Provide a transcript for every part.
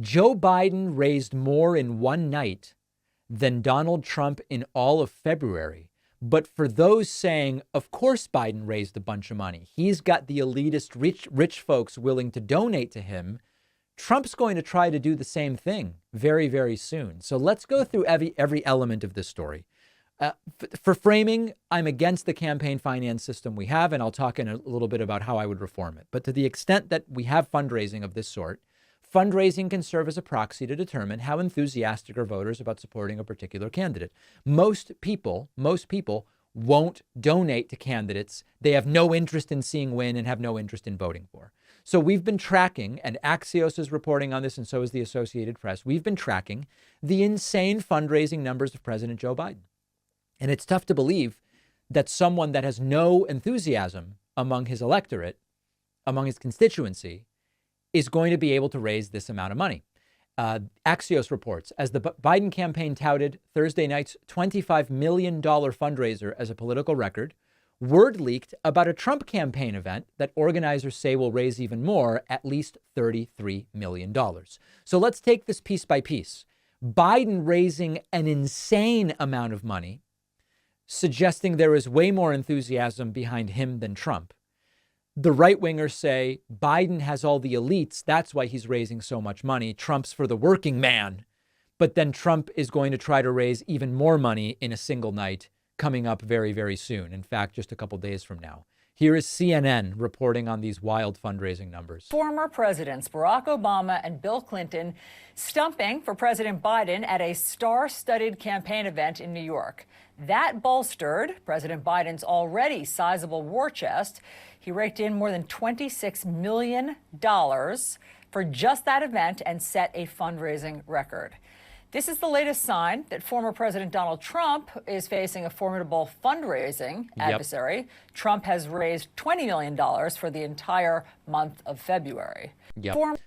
Joe Biden raised more in one night than Donald Trump in all of February. But for those saying, of course, Biden raised a bunch of money, he's got the elitist rich folks willing to donate to him, Trump's going to try to do the same thing very, very soon. So let's go through every element of this story. For framing, I'm against the campaign finance system we have, and I'll talk in a little bit about how I would reform it. But to the extent that we have fundraising of this sort, fundraising can serve as a proxy to determine how enthusiastic are voters about supporting a particular candidate. Most people won't donate to candidates they have no interest in seeing win and have no interest in voting for. So we've been tracking, and Axios is reporting on this, and so is the Associated Press. We've been tracking the insane fundraising numbers of President Joe Biden. And it's tough to believe that someone that has no enthusiasm among his electorate, among his constituency, is going to be able to raise this amount of money. Axios reports, as the Biden campaign touted Thursday night's $25 million fundraiser as a political record, word leaked about a Trump campaign event that organizers say will raise even more, at least $33 million. So let's take this piece by piece. Biden raising an insane amount of money, suggesting there is way more enthusiasm behind him than Trump. The right wingers say Biden has all the elites. That's why he's raising so much money. Trump's for the working man. But then Trump is going to try to raise even more money in a single night coming up very, very soon. In fact, just a couple days from now. Here is CNN reporting on these wild fundraising numbers. Former presidents Barack Obama and Bill Clinton stumping for President Biden at a star-studded campaign event in New York. That bolstered President Biden's already sizable war chest. He raked in more than $26 million for just that event and set a fundraising record. This is the latest sign that former President Donald Trump is facing a formidable fundraising adversary. Trump has raised $20 million for the entire month of February.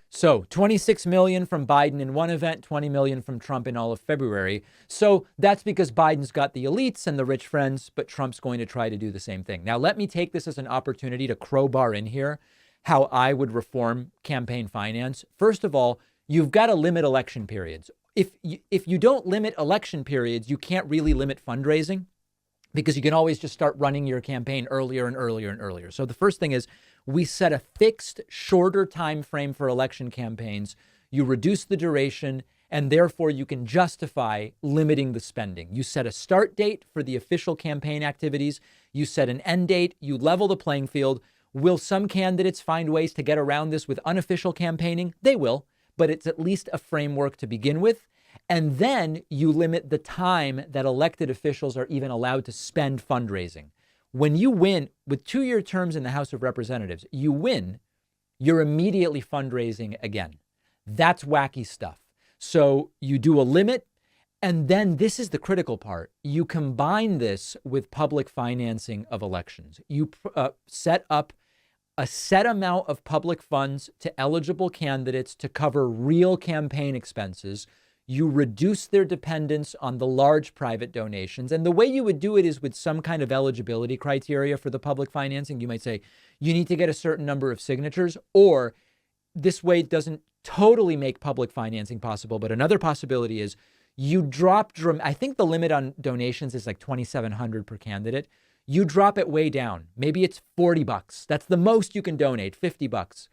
So 26 million from Biden in one event, 20 million from Trump in all of February. So that's because Biden's got the elites and the rich friends, but Trump's going to try to do the same thing. Now, let me take this as an opportunity to crowbar in here how I would reform campaign finance. First of all, you've got to limit election periods. If you don't limit election periods, you can't really limit fundraising because you can always just start running your campaign earlier and earlier and earlier. So the first thing is we set a fixed, shorter time frame for election campaigns. You reduce the duration, and therefore you can justify limiting the spending. You set a start date for the official campaign activities. You set an end date. You level the playing field. Will some candidates find ways to get around this with unofficial campaigning? They will. But it's at least a framework to begin with. And then you limit the time that elected officials are even allowed to spend fundraising. When you win with 2-year terms in the House of Representatives, you win, you're immediately fundraising again. That's wacky stuff. So you do a limit. And then this is the critical part. You combine this with public financing of elections. You set up a set amount of public funds to eligible candidates to cover real campaign expenses. You reduce their dependence on the large private donations. And the way you would do it is with some kind of eligibility criteria for the public financing. You might say you need to get a certain number of signatures, or this way it doesn't totally make public financing possible. But another possibility is you drop, I think the limit on donations is like $2,700 per candidate. You drop it way down. Maybe it's $40. That's the most you can donate, $50.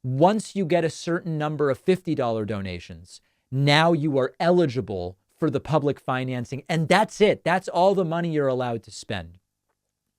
Once you get a certain number of $50 donations, now you are eligible for the public financing. And that's it. That's all the money you're allowed to spend.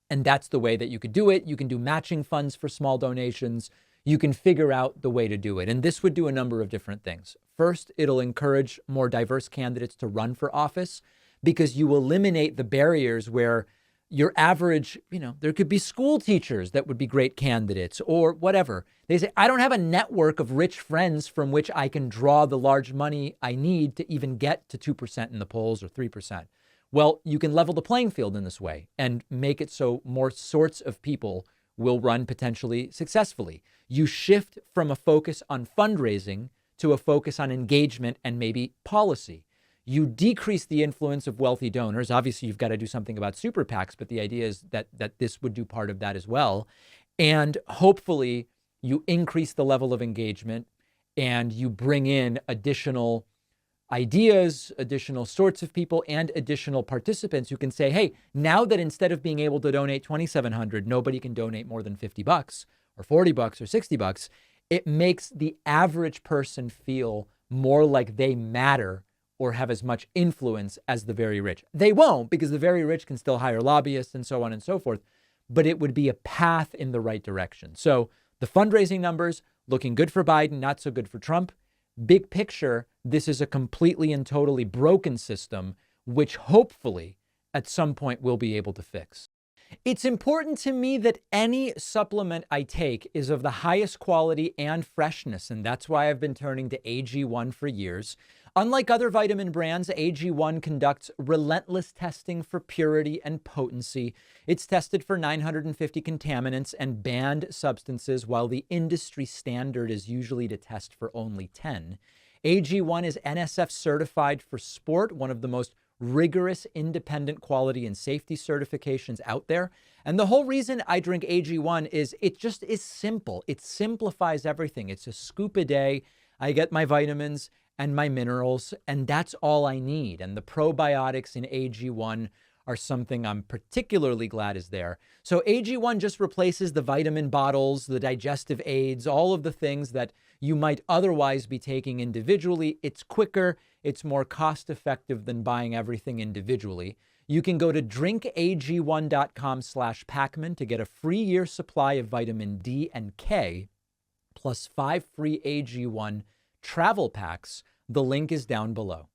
And that's the way that you could do it. You can do matching funds for small donations. You can figure out the way to do it. And this would do a number of different things. First, it'll encourage more diverse candidates to run for office because you eliminate the barriers where your average, there could be school teachers that would be great candidates or whatever. They say, I don't have a network of rich friends from which I can draw the large money I need to even get to 2% in the polls or 3%. Well, you can level the playing field in this way and make it so more sorts of people will run potentially successfully. You shift from a focus on fundraising to a focus on engagement and maybe policy. You decrease the influence of wealthy donors. Obviously, you've got to do something about super PACs, but the idea is that this would do part of that as well. And hopefully, you increase the level of engagement and you bring in additional ideas, additional sorts of people, and additional participants who can say, hey, now that instead of being able to donate 2,700, nobody can donate more than $50 or $40 or $60, it makes the average person feel more like they matter or have as much influence as the very rich. They won't, because the very rich can still hire lobbyists and so on and so forth, but it would be a path in the right direction. So the fundraising numbers looking good for Biden, not so good for Trump. Big picture, this is a completely and totally broken system, which hopefully at some point we'll be able to fix. It's important to me that any supplement I take is of the highest quality and freshness, and that's why I've been turning to AG1 for years. Unlike other vitamin brands, AG1 conducts relentless testing for purity and potency. It's tested for 950 contaminants and banned substances, while the industry standard is usually to test for only 10. AG1 is NSF certified for sport, one of the most rigorous independent quality and safety certifications out there. And the whole reason I drink AG1 is it just is simple. It simplifies everything. It's a scoop a day. I get my vitamins and my minerals, and that's all I need. And the probiotics in AG1 are something I'm particularly glad is there. So AG1 just replaces the vitamin bottles, the digestive aids, all of the things that you might otherwise be taking individually. It's quicker, it's more cost-effective than buying everything individually. You can go to drinkag1.com/Pacman to get a free year supply of vitamin D and K, plus 5 free AG1 travel packs. The link is down below.